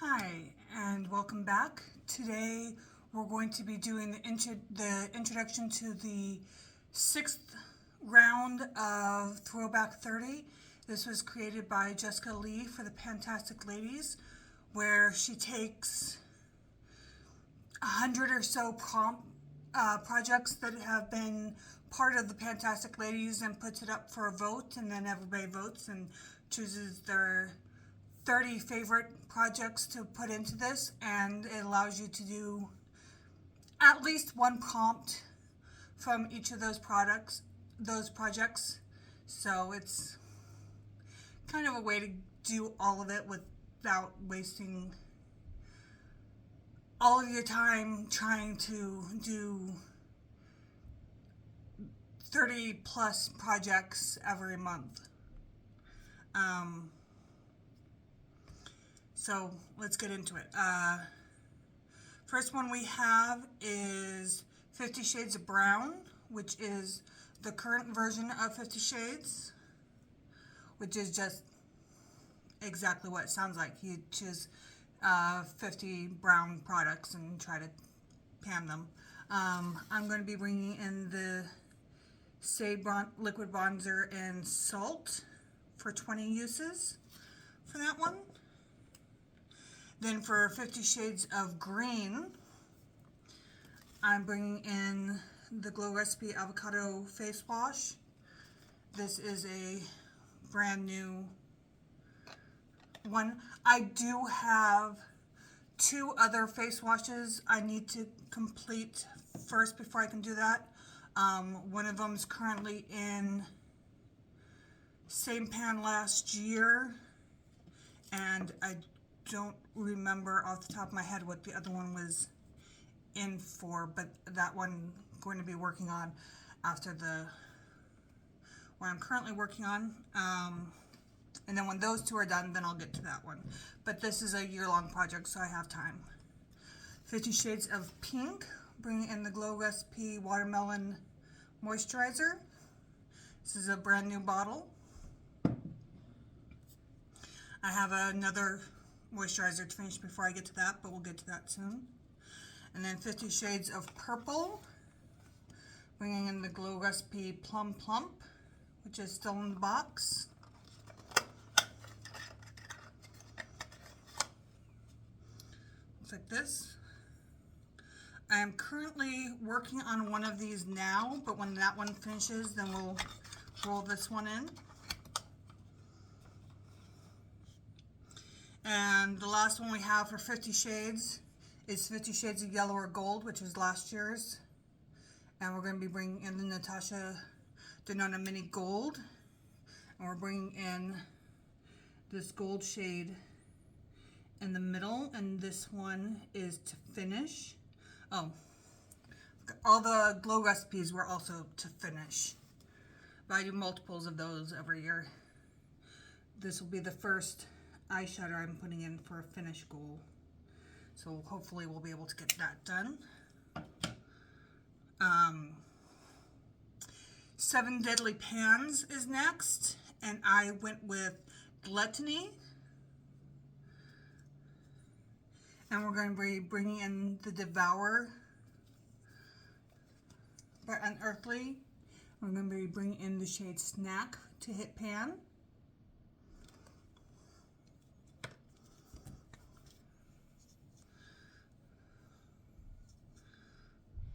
Hi, and welcome back. Today we're going to be doing the introduction to the 6th round of Throwback 30. This was created by Jessica Lee for the Fantastic Ladies, where she takes 100 or so projects that have been part of the Fantastic Ladies and puts it up for a vote, and then everybody votes and chooses their 30 favorite projects to put into this, and it allows you to do at least one prompt from each of those projects. So it's kind of a way to do all of it without wasting all of your time trying to do 30 plus projects every month. So let's get into it. First one we have is 50 Shades of Brown, which is the current version of 50 Shades, which is just exactly what it sounds like. You choose 50 brown products and try to pan them. I'm going to be bringing in the Say Liquid Bronzer and Salt for 20 uses for that one. Then for 50 Shades of Green, I'm bringing in the Glow Recipe Avocado Face Wash. This is a brand new one. I do have 2 other face washes I need to complete first before I can do that. One of them is currently in same pan last year, and I don't remember off the top of my head what the other one was in for, but that one I'm going to be working on after the one I'm currently working on. And then when those 2 are done, then I'll get to that one. But this is a year-long project, so I have time. 50 Shades of Pink, bringing in the Glow Recipe Watermelon Moisturizer. This is a brand new bottle. I have another moisturizer to finish before I get to that, but we'll get to that soon. And then 50 Shades of Purple, bringing in the Glow Recipe Plum Plump, which is still in the box. Looks like this. I am currently working on one of these now, but when that one finishes, then we'll roll this one in. And the last one we have for 50 Shades is 50 Shades of Yellow or Gold, which was last year's. And we're going to be bringing in the Natasha Denona Mini Gold. And we're bringing in this gold shade in the middle. And this one is to finish. Oh, all the Glow Recipes were also to finish. But I do multiples of those every year. This will be the first eyeshadow I'm putting in for a finish goal, so hopefully we'll be able to get that done. 7 Deadly Pans is next, and I went with Gluttony, and we're going to be bringing in the Devour by Unearthly. We're going to be bringing in the shade Snack to hit pan.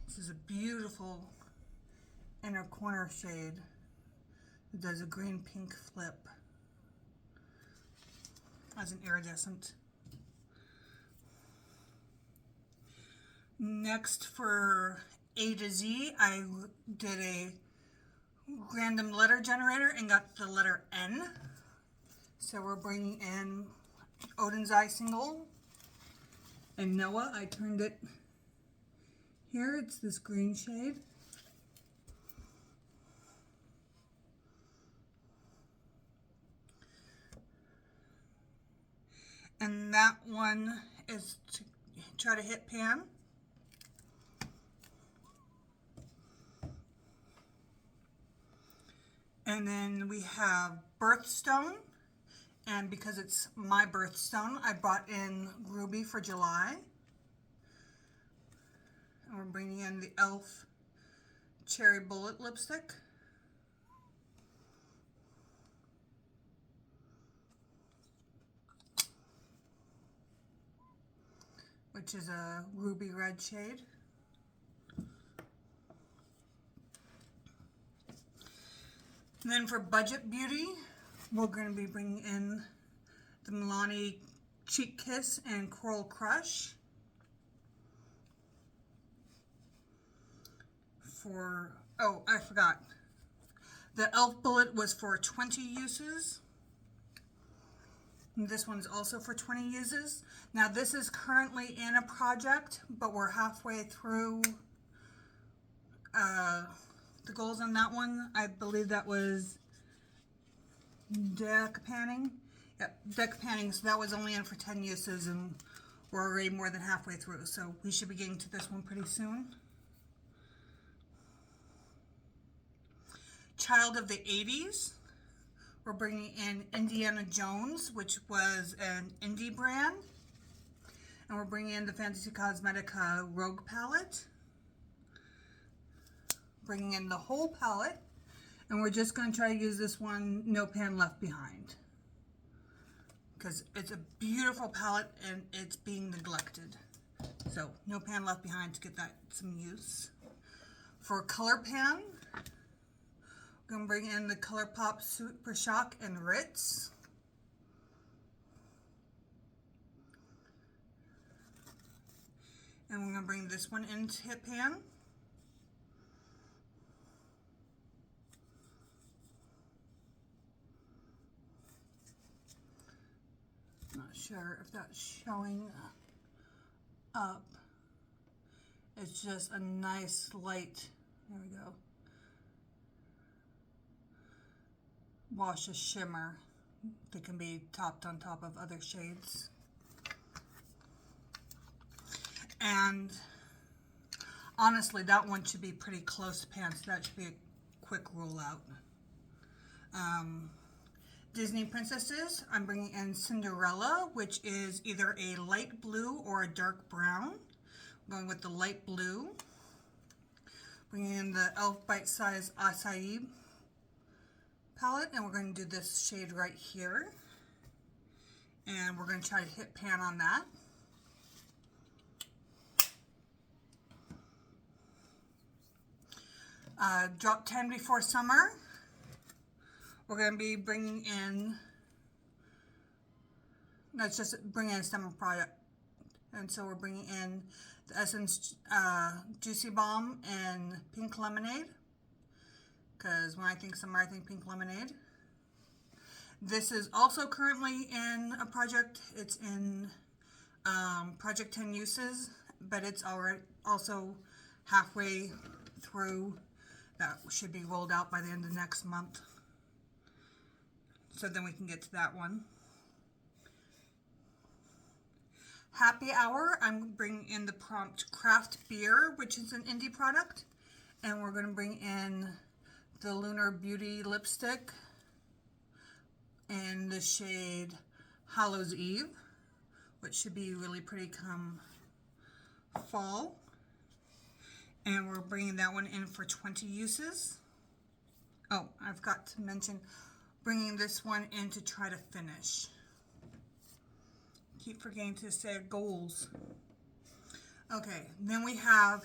This is a beautiful inner corner shade. It does a green-pink flip as an iridescent. Next, for A to Z, I did a random letter generator and got the letter N. So we're bringing in Odin's Eye Single. And Noah, I turned it here. It's this green shade. And that one is to try to hit pan. And then we have Birthstone, And because it's my birthstone, I brought in Ruby for July. And we're bringing in the e.l.f. Cherry Bullet lipstick. Which is a ruby red shade. And then for Budget Beauty, we're going to be bringing in the Milani Cheek Kiss and Coral Crush. Oh, I forgot. The e.l.f. bullet was for 20 uses. And this one's also for 20 uses. Now this is currently in a project, but we're halfway through the goals on that one. I believe that was deck panning. Yep, deck panning, so that was only in for 10 uses and we're already more than halfway through. So we should be getting to this one pretty soon. Child of the 80s. We're bringing in Indiana Jones, which was an indie brand. And we're bringing in the Fantasy Cosmetica Rogue palette. Bringing in the whole palette. And we're just going to try to use this one, No Pan Left Behind. Because it's a beautiful palette and it's being neglected. So, No Pan Left Behind to get that some use. For Color Pan, we're going to bring in the ColourPop Super Shock and Ritz. And we're going to bring this one into Hit Pan. Not sure if that's showing up. It's just a nice light, there we go, wash of shimmer that can be topped on top of other shades. And honestly, that one should be pretty close to pan, so that should be a quick roll out. Disney princesses, I'm bringing in Cinderella, which is either a light blue or a dark brown. I'm going with the light blue. Bringing in the e.l.f. Bite Size Acai palette, and we're going to do this shade right here. And we're going to try to hit pan on that. Drop 10 Before Summer. We're going to be bringing in, let's just bring in a summer product. And so we're bringing in the Essence Juicy Balm and Pink Lemonade. Because when I think summer, I think Pink Lemonade. This is also currently in a project. It's in Project 10 Uses, but it's already also halfway through. That should be rolled out by the end of next month. So then we can get to that one. Happy Hour, I'm bringing in the Prompt Craft Beer, which is an indie product. And we're going to bring in the Lunar Beauty lipstick in the shade Hallows Eve, which should be really pretty come fall. And we're bringing that one in for 20 uses. Oh, I forgot to mention bringing this one in to try to finish. Keep forgetting to say goals. Okay, then we have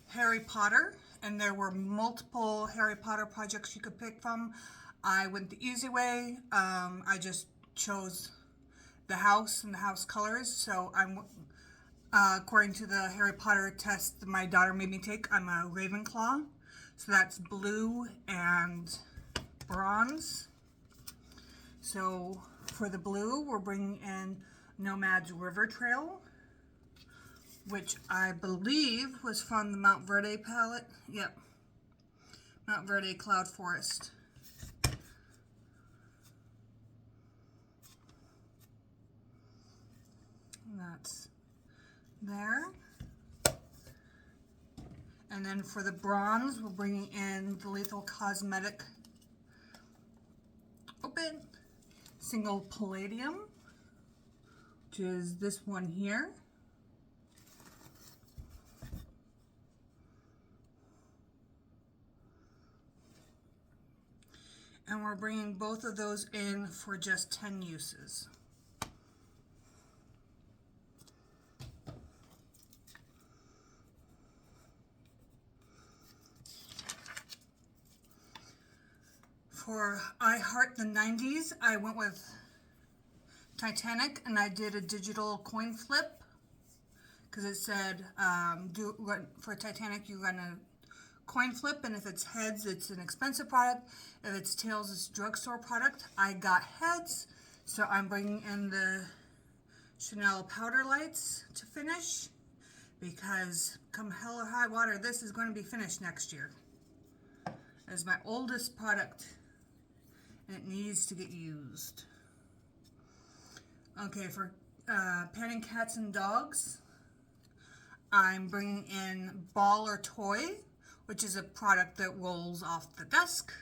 Harry Potter, and there were multiple Harry Potter projects you could pick from. I went the easy way. I just chose the house and the house colors. So I'm, according to the Harry Potter test that my daughter made me take, I'm a Ravenclaw. So that's blue and bronze. So for the blue, we're bringing in Nomad's River Trail, which I believe was from the Mount Verde palette. Yep, Mount Verde Cloud Forest. And that's there. And then for the bronze, we're bringing in the Lethal Cosmetic single palladium, which is this one here. And we're bringing both of those in for just 10 uses. For I Heart the 90s, I went with Titanic and I did a digital coin flip because it said for Titanic you're going to coin flip, and if it's heads it's an expensive product, if it's tails it's a drugstore product. I got heads, so I'm bringing in the Chanel powder lights to finish because come hell or high water this is going to be finished next year. It's my oldest product and it needs to get used. Okay, for petting cats and dogs, I'm bringing in Ball or Toy, which is a product that rolls off the desk.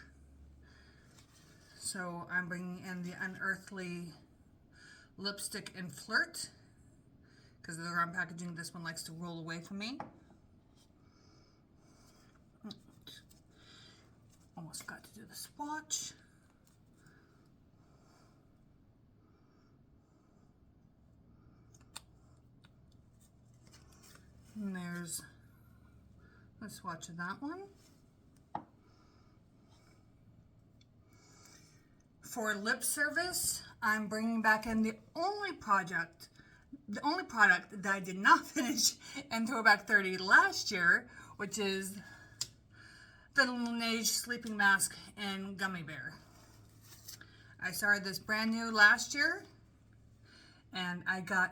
So I'm bringing in the Unearthly Lipstick and Flirt, because of the round packaging, this one likes to roll away from me. Almost got to do the swatch. And there's the swatch of that one. For lip service, I'm bringing back in the only product that I did not finish in Throwback 30 last year, which is the Laneige Sleeping Mask in Gummy Bear. I started this brand new last year, and I got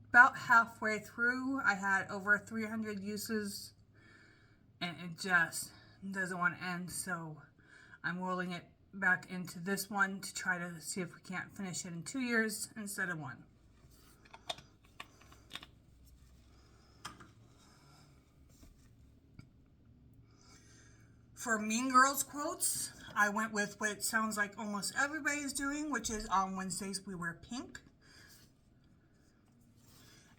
about halfway through. I had over 300 uses, and it just doesn't want to end, so I'm rolling it back into this one to try to see if we can't finish it in 2 years instead of 1. For Mean Girls quotes, I went with what it sounds like almost everybody is doing, which is on Wednesdays we wear pink.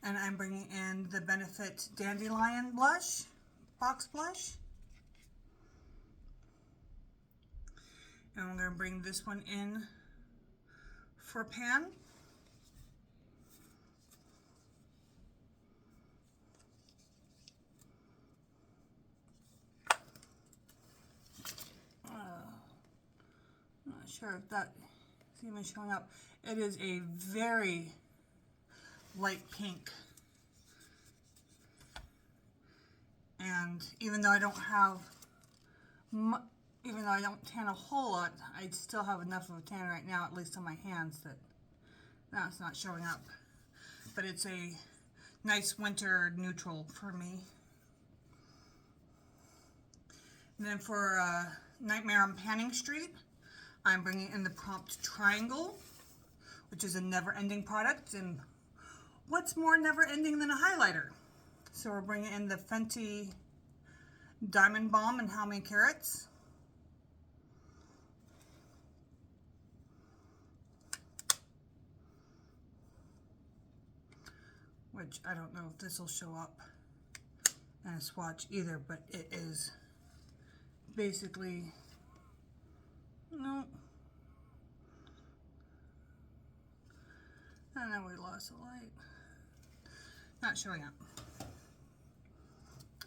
And I'm bringing in the Benefit Dandelion Blush, Box Blush. And I'm going to bring this one in for pan. Not sure if that is even showing up. It is a very light pink. And even though I don't tan a whole lot, I still have enough of a tan right now, at least on my hands, that that's not showing up. But it's a nice winter neutral for me. And then for Nightmare on Panning Street, I'm bringing in the Prompt Triangle, which is a never-ending product. And what's more never-ending than a highlighter? So we're bringing in the Fenty Diamond Balm and How Many Carats. Which I don't know if this will show up in a swatch either, but it is basically, no. And then we lost the light. Not showing up.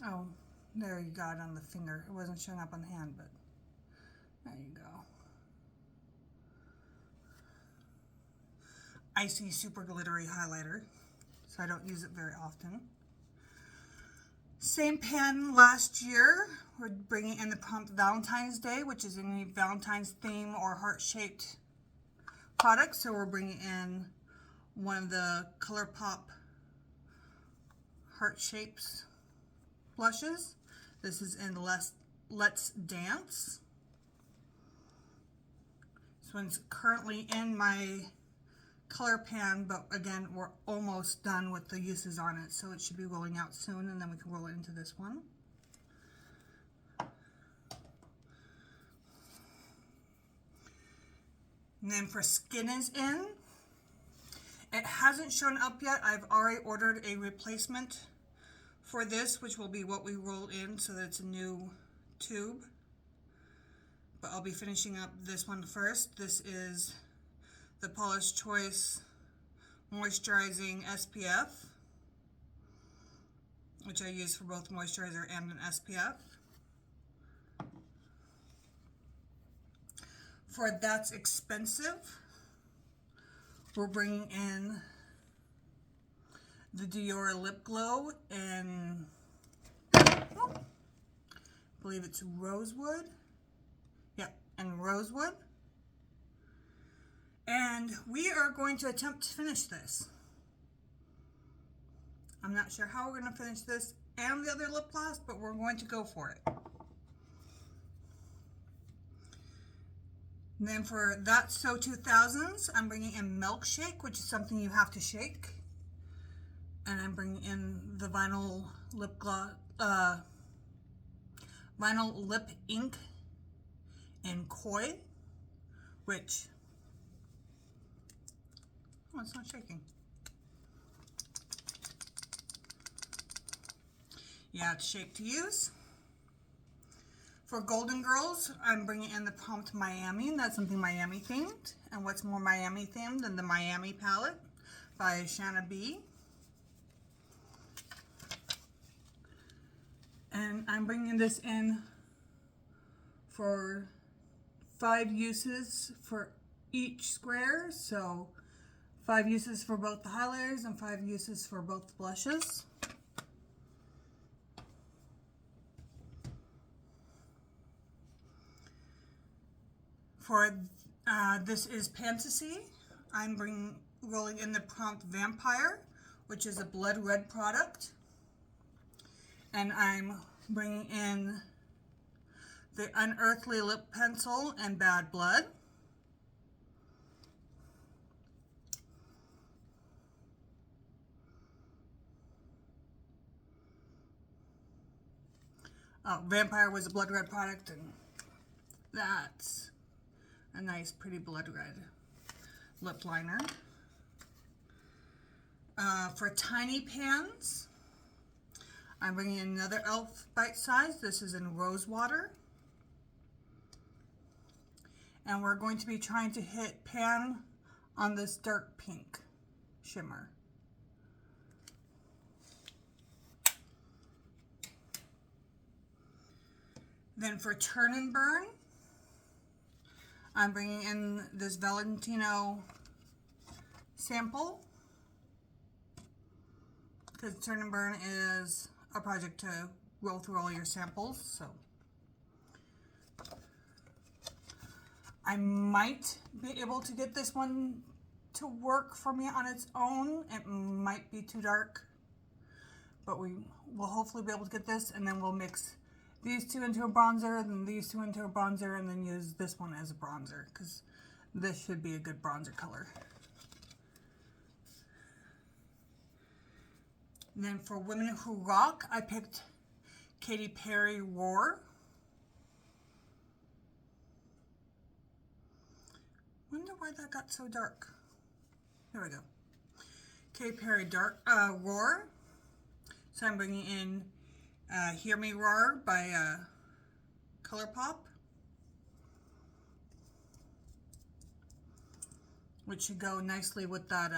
Oh, there you got it on the finger. It wasn't showing up on the hand, but there you go. Icy Super Glittery Highlighter, so I don't use it very often. Same pan last year. We're bringing in the Prompt Valentine's Day, which is any Valentine's theme or heart-shaped product. So we're bringing in one of the ColourPop heart shapes blushes. This is in Let's Dance. This one's currently in my color pan, but again, we're almost done with the uses on it, so it should be rolling out soon, and then we can roll it into this one. And then for Skin is In, it hasn't shown up yet. I've already ordered a replacement for this, which will be what we roll in, so that it's a new tube. But I'll be finishing up this one first. This is the Paula's Choice Moisturizing SPF, which I use for both moisturizer and an SPF. For That's Expensive, we're bringing in the Dior Lip Glow in, I believe it's Rosewood. Yep, and Rosewood. And we are going to attempt to finish this. I'm not sure how we're going to finish this and the other lip gloss, but we're going to go for it. And then for That's So 2000s, I'm bringing in Milkshake, which is something you have to shake. And I'm bringing in the vinyl lip gloss, vinyl lip ink in Koi, which, oh, it's not shaking. Yeah, it's shake to use. For Golden Girls, I'm bringing in the Prompt Miami, and that's something Miami themed. And what's more Miami themed than the Miami palette by Shanna B. And I'm bringing this in for 5 uses for each square. So 5 uses for both the highlighters and 5 uses for both the blushes. For This Is Fantasy, I'm rolling in the Prompt Vampire, which is a blood red product. And I'm bringing in the Unearthly Lip Pencil and Bad Blood. Vampire was a blood red product, and that's a nice, pretty blood red lip liner. For Tiny Pans, I'm bringing in another e.l.f. Bite Size. This is in Rose Water. And we're going to be trying to hit pan on this dark pink shimmer. Then for Turn and Burn, I'm bringing in this Valentino sample, because Turn and Burn is a project to roll through all your samples. So I might be able to get this one to work for me on its own. It might be too dark, but we will hopefully be able to get this, and then we'll mix these two into a bronzer, then these two into a bronzer, and then use this one as a bronzer, because this should be a good bronzer color. And then for Women Who Rock, I picked Katy Perry Roar. Wonder why that got so dark. There we go. Katy Perry Roar. So I'm bringing in Hear Me Roar by ColourPop, which should go nicely with that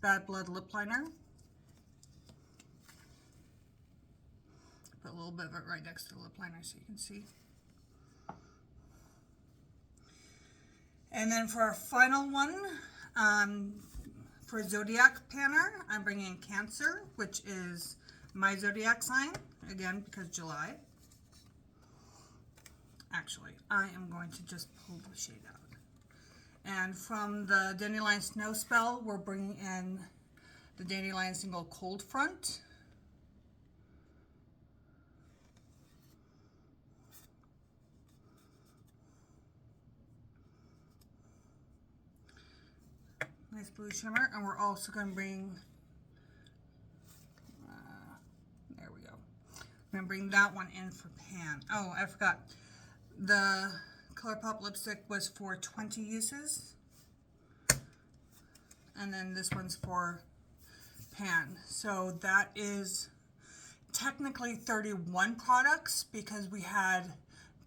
Bad Blood lip liner. Put a little bit of it right next to the lip liner so you can see. And then for our final one, for Zodiac Panner, I'm bringing in Cancer, which is my zodiac sign, again, because July. Actually, I am going to just pull the shade out. And from the Dandelion Snow Spell, we're bringing in the Dandelion Single Cold Front. Nice blue shimmer, and we're also going to bring, there we go. I'm going to bring that one in for pan. Oh, I forgot. The ColourPop lipstick was for 20 uses. And then this one's for pan. So that is technically 31 products because we had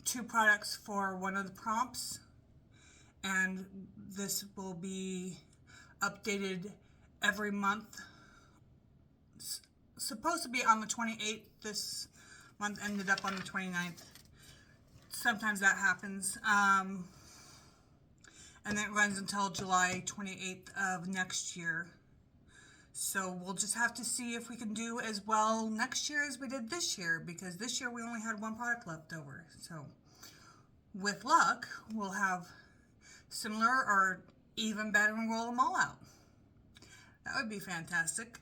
2 products for one of the prompts. And this will be updated every month. It's supposed to be on the 28th. This month ended up on the 29th. Sometimes that happens. And then it runs until July 28th of next year. So we'll just have to see if we can do as well next year as we did this year, because this year we only had 1 product left over. So with luck, we'll have similar or even better and roll them all out. That would be fantastic.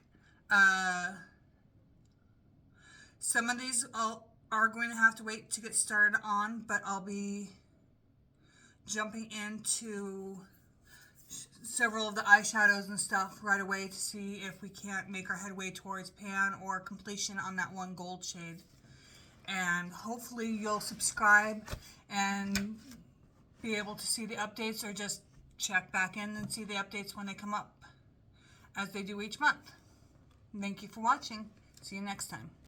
Some of these are going to have to wait to get started on, but I'll be jumping into several of the eyeshadows and stuff right away to see if we can't make our headway towards pan or completion on that one gold shade. And hopefully you'll subscribe and be able to see the updates, or just check back in and see the updates when they come up, as they do each month. Thank you for watching. See you next time.